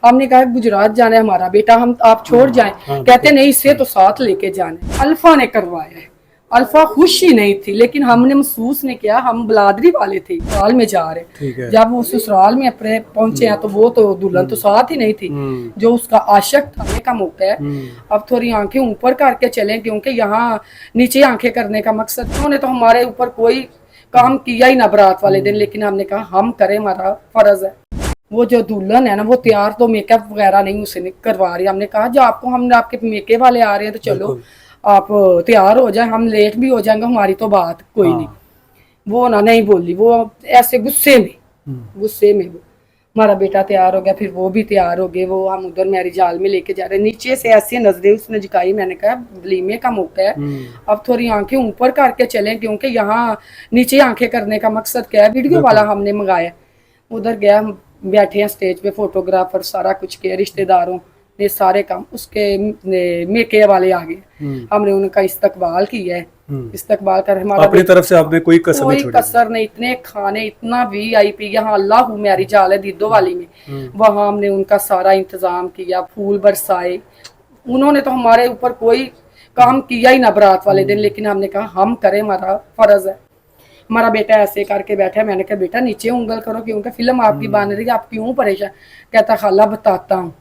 हमने कहा गुजरात जाना है हमारा बेटा, हम आप छोड़ जाएं। कहते नहीं, इससे तो साथ लेके जाना। अल्फा ने करवाया है। अल्फा खुश ही नहीं थी, लेकिन हमने महसूस नहीं किया। हम बलादरी वाले थे, ससुराल में जा रहे। जब वो ससुराल में अपने पहुंचे हैं तो वो तो दुल्हन तो साथ ही नहीं थी, जो उसका आशिक था का मौका है। अब थोड़ी आंखें ऊपर करके चलें, क्योंकि यहाँ नीचे आंखें करने का मकसद, उन्होंने तो हमारे ऊपर कोई काम किया ही ना बारात वाले दिन, लेकिन हमने कहा हम करें, हमारा फर्ज है। वो जो दुल्हन है ना, वो तैयार तो मेकअप वगैरह नहीं उसे करवा रही। हमने कहा जो आपको, हम आपके मेकअप वाले आ रहे हैं तो चलो आप तैयार हो जाए, हम लेट भी हो जाएंगे, हमारी तो बात कोई नहीं। वो ना नहीं बोली, वो ऐसे गुस्से में वो हमारा बेटा तैयार हो गया, फिर वो भी तैयार हो गए। वो हम उधर मैरिज हॉल में लेके जा रहे, नीचे से ऐसी नजरें उसने झुकाई। मैंने कहा वलीमे का मौका है, अब थोड़ी आंखें ऊपर करके चलें, क्योंकि यहाँ नीचे आंखें करने का मकसद क्या है। वीडियो वाला हमने मंगाया, उधर गया, हम बैठे हैं स्टेज पे, फोटोग्राफर सारा कुछ किया, रिश्तेदारों ने सारे काम, उसके मेके वाले आ गए। हमने उनका इस्तकबाल किया है। इस्तकबाल कर हमारा अपनी तरफ से आपने कोई कसर नहीं, इतने खाने, इतना VIP यहाँ अल्लाह मैरिज हॉल है दीदो वाली में, वहाँ हमने उनका सारा इंतजाम किया, फूल बरसाए। उन्होंने तो हमारे ऊपर कोई काम किया ही ना बारात वाले दिन, लेकिन हमने कहा हम करें, हमारा फर्ज है। हमारा बेटा ऐसे करके बैठा है। मैंने कहा बेटा नीचे उंगल करो, क्योंकि फिल्म आपकी बन रही है, आप क्यों परेशान। कहता खाला बताता हूँ।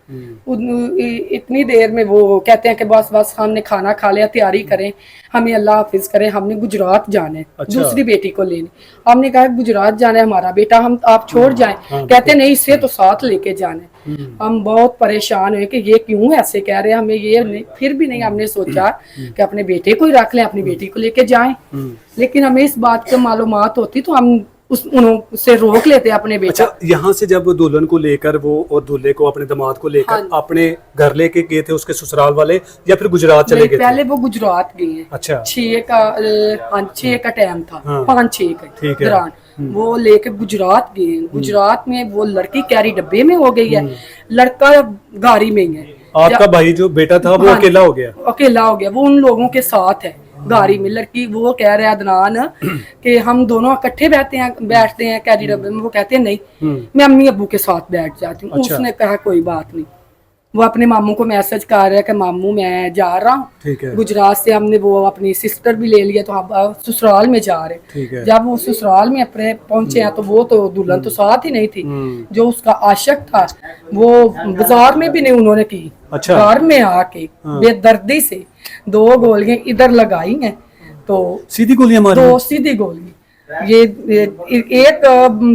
इतनी देर में वो कहते हैं कि बस हमने खाना खा लिया, तैयारी करें, हमें अल्लाह हाफिज करें, हमने गुजरात जाना है। अच्छा। दूसरी बेटी को लेने। हमने कहा गुजरात जाना है हमारा बेटा, हम आप छोड़ जाएं। कहते नहीं, इससे तो साथ लेके जाना है। हम बहुत परेशान हुए कि ये क्यों ऐसे कह रहे हैं, हमें ये नहीं। फिर भी नहीं, हमने सोचा कि अपने बेटे को ही रख लें, अपनी बेटी को लेके जाएं। लेकिन हमें इस बात की मालूमात होती तो हम उससे रोक लेते अपने बेटा। अच्छा, यहाँ से जब दुल्हन को लेकर वो और दूल्हे को, अपने दामाद को लेकर अपने घर लेके गए थे उसके ससुराल वाले, या फिर गुजरात चले गए? पहले वो गुजरात गए हैं। अच्छा। 6 का टाइम था, 5-6 का दौरान वो लेके गुजरात गए हैं। गुजरात में वो लड़की कैरी डब्बे में हो गई है, लड़का गाड़ी में है। आपका भाई जो बेटा था वो अकेला हो गया? वो उन लोगों के साथ है गाड़ी में। लड़की वो कह रहा है अदनान कि हम दोनों इकट्ठे बैठते हैं कैरी डब्बे में। वो कहते हैं नहीं, मैं अम्मी अब्बू के साथ बैठ जाती हूँ। अच्छा। उसने कहा कोई बात नहीं। वो अपने मामू को मैसेज कर रहा है कि मामू मैं जा रहा हूँ गुजरात से। हमने वो अपनी सिस्टर भी ले लिया, तो अब ससुराल में जा रहे। जब वो ससुराल में अपने पहुंचे हैं तो वो तो दुल्हन तो साथ ही नहीं थी, जो उसका आशिक था वो बाजार में भी नहीं उन्होंने की। अच्छा। घर में आके बेदर्दी से 2 गोलियां इधर लगाई हैं, तो सीधी गोलियां मारी? 2 सीधी गोलियां। ये एक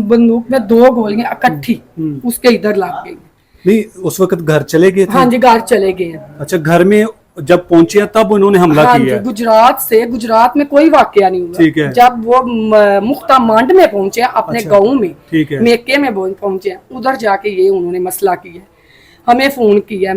बंदूक में 2 गोलियां इकट्ठी उसके इधर लग गई। नहीं, उस वक्त घर चले गए थे? हाँ जी, घर चले गए। अच्छा, घर में जब पहुंचे तब उन्होंने हमला किया? गुजरात में कोई वाकया नहीं हुआ। ठीक है। जब वो मुख्ता मांड में पहुंचे अपने गाँव में, मेके में पहुंचे, उधर जाके ये उन्होंने मसला किया, हमें फोन किया।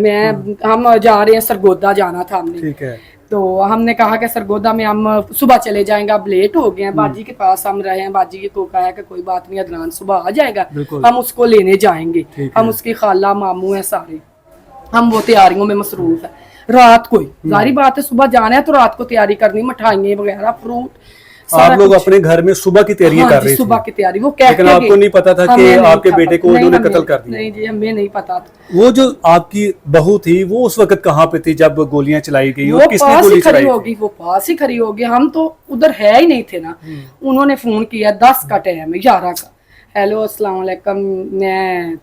हम जा रहे हैं, सरगोदा जाना था हमने। ठीक है। तो हमने कहा कि सरगोदा में हम सुबह चले जाएंगे, अब लेट हो गए हैं। बाजी के पास हम रहे हैं, बाजी को कहा कि कोई बात नहीं, अदनान सुबह आ जाएगा, हम उसको लेने जाएंगे। हम उसकी खाला मामू है सारे, हम वो तैयारियों में मसरूफ है। रात को ही जारी बात है, सुबह जाना है तो रात को तैयारी करनी, मिठाइयाँ वगैरह, फ्रूट। आप लोग अपने घर में सुबह की तैयारी कर रहे थे? सुबह की तैयारी। वो लेकिन आपको नहीं पता था कि आपके बेटे को उन्होंने कत्ल कर दिया? नहीं जी, हमें नहीं पता था। वो जो आपकी बहू थी वो उस वक्त कहाँ पे थी जब गोलियां चलाई गई? वो किसने गोली चलाई होगी? वो पास ही खड़ी होगी, हम तो उधर है ही नहीं थे ना। उन्होंने फोन किया 10 का टाइम, 11 का। हेलो अस्सलाम वालेकुम, मैं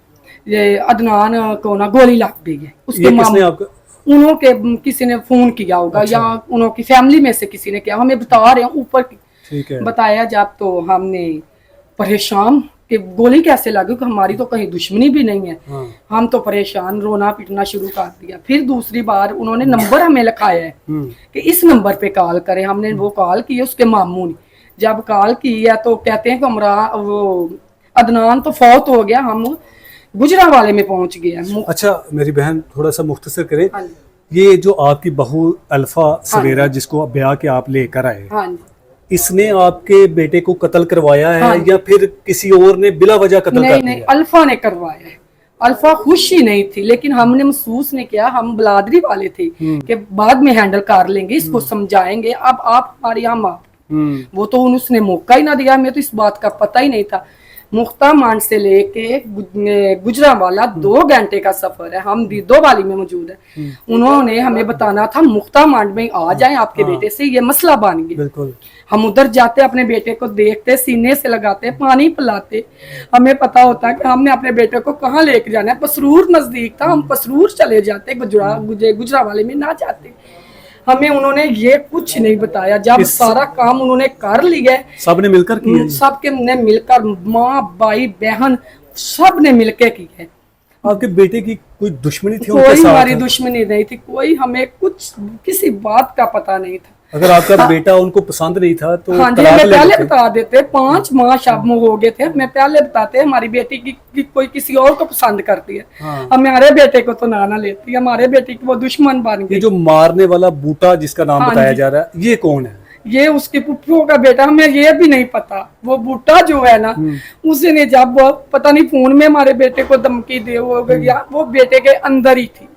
ये अदनान को ना गोली लग गई है। उसके किसने आपको? उन्होंने किसी ने फोन किया होगा। अच्छा। या उनकी फैमिली में से किसी ने किया, हमें बता रहे हैं ऊपर। ठीक है। बताया जब तो हमने परेशान कि गोली कैसे लगी, कि हमारी तो कहीं दुश्मनी भी नहीं है। हम तो परेशान, रोना पीटना शुरू कर दिया। फिर दूसरी बार उन्होंने नंबर हमें लिखाया है कि इस नंबर पे कॉल करें। हमने वो कॉल की, उसके मामू ने जब कॉल की है तो कहते हैं कि वो अदनान तो फौत हो गया, हम गुजरावाले में पहुंच गए। अच्छा मेरी बहन, थोड़ा सा मुख्तसर करें, ये जो आपकी बहू अल्फा सवेरा जिसको ब्याह के आप लेकर आए, इसने आपके बेटे को कत्ल करवाया है या फिर किसी और ने बिला वजह कत्ल कर दिया? नहीं, अल्फा ने करवाया है। अल्फा खुश ही नहीं थी, लेकिन हमने महसूस नहीं किया। हम बलादरी वाले थे कि बाद में हैंडल कर लेंगे, इसको समझाएंगे, अब आप हमारी, हम आप। वो तो उसने मौका ही ना दिया, हमें तो इस बात का पता ही नहीं था। मुख्तामांड से लेके गुजरांवाला 2 घंटे का सफर है, हम दीदोवाली में मौजूद है। उन्होंने हमें बताना था मुख्तामांड में आ जाएं आपके बेटे से ये मसला बन गया। बिल्कुल। हम उधर जाते, अपने बेटे को देखते, सीने से लगाते, पानी पिलाते, हमें पता होता कि हमने अपने बेटे को कहाँ लेके जाना है। पसरूर नजदीक था, हम पसरूर चले जाते, गुजरांवाले में ना जाते। हमें उन्होंने ये कुछ नहीं बताया। जब सारा काम उन्होंने कर लिया, सबने मिलकर किया, सबके ने मिलकर, माँ भाई बहन सब ने मिलकर किया। आपके बेटे की कोई दुश्मनी थी? कोई हमारी दुश्मनी नहीं थी, कोई हमें कुछ किसी बात का पता नहीं था। अगर आपका बेटा उनको पसंद नहीं था तो हाँ जी, मैं पहले बता देते। 5 माह शब हो गए थे, मैं पहले बताते हमारी बेटी की कोई किसी और को पसंद करती है। हाँ। हमारे बेटे को तो ना लेती, हमारे बेटे की वो दुश्मन बन गई। ये जो मारने वाला बूटा जिसका नाम बताया जा रहा है, ये कौन है? ये उसके पुप्पू का बेटा, हमें ये भी नहीं पता। वो बूटा जो है ना, उसने जब पता नहीं फोन में हमारे बेटे को धमकी दे हो गया, वो बेटे के अंदर ही थी।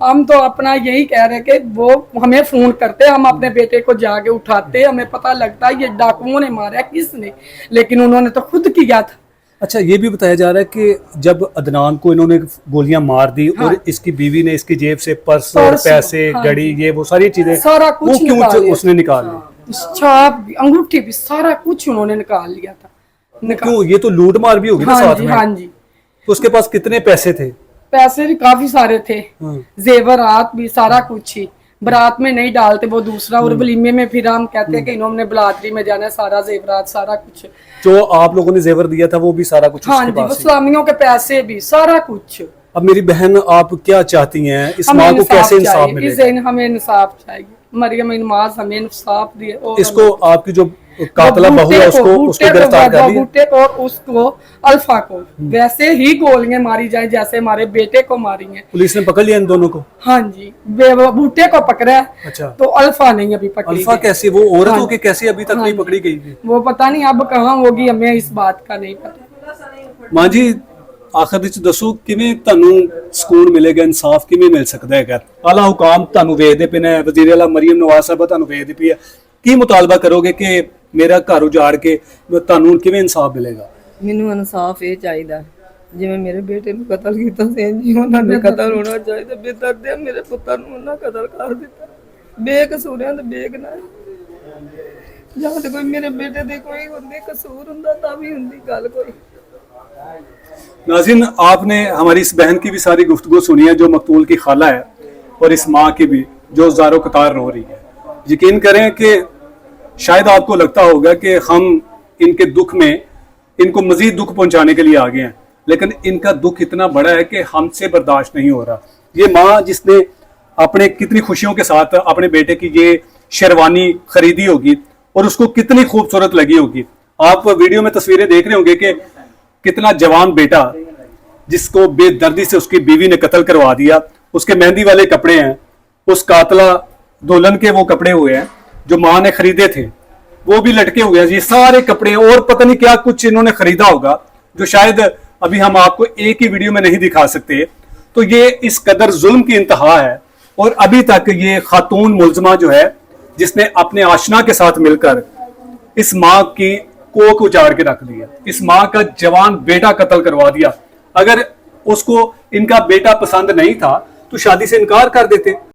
हम तो अपना यही कह रहे कि वो हमें फोन करते, हम अपने बेटे को जाके उठाते, हमें पता लगता ये डाकुओं ने मारा किसने, लेकिन उन्होंने तो खुद किया था। अच्छा, ये भी बताया जा रहा है कि जब अदनान को इन्होंने गोलियां मार दी, हाँ, और इसकी बीवी ने इसकी जेब से पर्स और पैसे, हाँ, घड़ी, ये वो सारी चीजें, सारा कुछ उसने निकाल लिया, छाप अंगूठी भी सारा कुछ उन्होंने निकाल लिया था। क्यों? ये तो लूट मार भी होगी ना साथ में। हाँ जी। तो उसके पास कितने पैसे थे? पैसे भी काफी सारे थे, जेवरात भी, सारा कुछ ही। बारात में नहीं डालते वो दूसरा, और वलीमे में फिर हम कहते हैं कि इन्होंने बिलादरी में जाना है, सारा जेवरात सारा कुछ जो आप लोगों ने जेवर दिया था वो भी सारा कुछ? हाँ जी, इस्लामियों के पैसे भी, सारा कुछ। अब मेरी बहन, आप क्या चाहती हैं? इस माँ को कैसे इंसाफ मिलेगा? हमें इंसाफ चाहिए, मरियम नमाज हमें इंसाफ दिए। इसको आपकी जो कातला बहू है उसको गिरफ्तार कर लिया, बूटे को और उसको अल्फा को वैसे ही गोलियां मारी जाए जैसे हमारे बेटे को मारी हैं। पुलिस ने पकड़ लिया इन दोनों को? हाँ जी, बूटे को पकड़ा है। अच्छा। तो अल्फा नहीं अभी पकड़ी। अल्फा कैसे? वो औरत हो के कैसे अभी तक नहीं पकड़ी गई? वो पता नहीं अब कहाँ होगी, हमें इस बात का नहीं पता। मां जी, आखिर ਵਿੱਚ ਦੱਸੋ ਕਿਵੇਂ ਤੁਹਾਨੂੰ ਸਕੂਨ ਮਿਲੇਗਾ, ਇਨਸਾਫ ਕਿਵੇਂ ਮਿਲ ਸਕਦਾ ਹੈਗਾ? ਆਲਾ ਹੁਕਾਮ ਤੁਹਾਨੂੰ ਵੇਖਦੇ ਪਏ ਨੇ, ਵਜ਼ੀਰ ਆਲਾ ਮਰੀਮ ਨਵਾਜ਼ ਸਾਹਿਬ ਤੁਹਾਨੂੰ ਵੇਖਦੀ ਪਈ ਹੈ, ਕੀ ਮੁਤਾਲਬਾ ਕਰੋਗੇ ਕਿ ਮੇਰਾ ਘਰ ਉਜਾੜ ਕੇ ਤੁਹਾਨੂੰ ਕਿਵੇਂ ਇਨਸਾਫ ਮਿਲੇਗਾ? ਮੈਨੂੰ ਇਨਸਾਫ ਇਹ ਚਾਹੀਦਾ, ਜਿਵੇਂ ਮੇਰੇ ਬੇਟੇ ਨੂੰ ਕਤਲ ਕੀਤਾ ਸੀ ਜੀ ਉਹਨਾਂ ਨੇ ਕਤਲ ਹੋਣਾ ਚਾਹੀਦਾ। ਬੇਦਰਦਿਆਂ ਮੇਰੇ ਪੁੱਤਰ ਨੂੰ ਉਹਨਾਂ ਕਤਲ ਕਰ ਦਿੱਤਾ, ਬੇਕਸੂਰਿਆਂ ਦੇ ਬੇਗੁਨਾਹ। ਜਾਂ ਤੇ ਕੋਈ ਮੇਰੇ ਬੇਟੇ ਦੇ ਕੋਈ ਹੁੰਦੇ ਕਸੂਰ ਹੁੰਦਾ ਤਾਂ ਵੀ ਹੁੰਦੀ ਗੱਲ ਕੋਈ। नाज़रीन, आपने हमारी इस बहन की भी सारी गुफ्तगू सुनी है, जो मकतूल की खाला है, और इस माँ की भी जो ज़ारो कतार रो रही है। यकीन करें कि शायद आपको लगता होगा कि हम इनके दुख में इनको मज़ीद दुख पहुँचाने के लिए आ गए हैं, लेकिन इनका दुख इतना बड़ा है कि हमसे बर्दाश्त नहीं हो रहा। ये माँ जिसने अपने कितनी खुशियों के साथ अपने बेटे की ये शेरवानी खरीदी होगी और उसको कितनी खूबसूरत लगी होगी। आप वीडियो में तस्वीरें देख रहे होंगे कि कितना जवान बेटा जिसको बेदर्दी से उसकी बीवी ने कत्ल करवा दिया, उसके मेहंदी वाले कपड़े हैं, उस कातला दुल्हन के वो कपड़े हुए हैं जो माँ ने खरीदे थे, वो भी लटके हुए हैं। ये सारे कपड़े और पता नहीं क्या कुछ इन्होंने खरीदा होगा जो शायद अभी हम आपको एक ही वीडियो में नहीं दिखा सकते। तो ये इस कदर जुल्म की इंतहा है, और अभी तक ये खातून मुलजमा जो है जिसने अपने आशना के साथ मिलकर इस माँ की कोख उजाड़ के रख दिया, इस माँ का जवान बेटा कत्ल करवा दिया। अगर उसको इनका बेटा पसंद नहीं था तो शादी से इनकार कर देते।